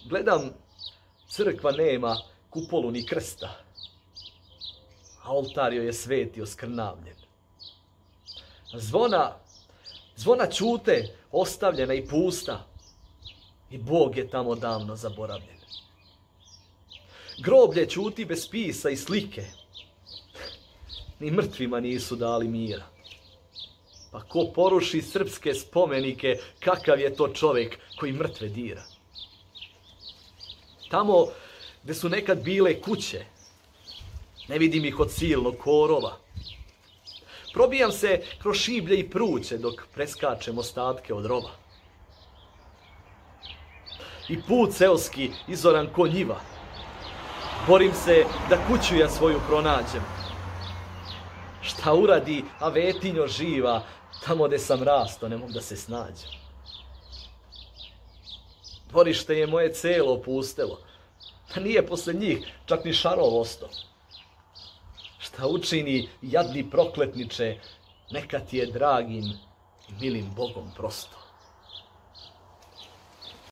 Gledam, crkva nema kupolu ni krsta, a oltar joj je sveti oskrnavljen. Zvona ćute, ostavljena i pusta, i Bog je tamo davno zaboravljen. Groblje ćuti bez spisa i slike, ni mrtvima nisu dali mira. Pa ko poruši srpske spomenike, kakav je to čovjek koji mrtve dira? Tamo gde su nekad bile kuće, ne vidim ih od silnog korova. Probijam se kroz šiblje i pruće dok preskačem ostatke od rova. I put seoski izoran ko njiva. Borim se da kuću ja svoju pronađem. Šta uradi Avetinjo živa, tamo gde sam rasto ne mogu da se snađem. Dvorište je moje celo opustelo, a nije posle njih čak ni šarov osto. Šta učini jadni prokletniče, neka ti je dragim i milim Bogom prosto.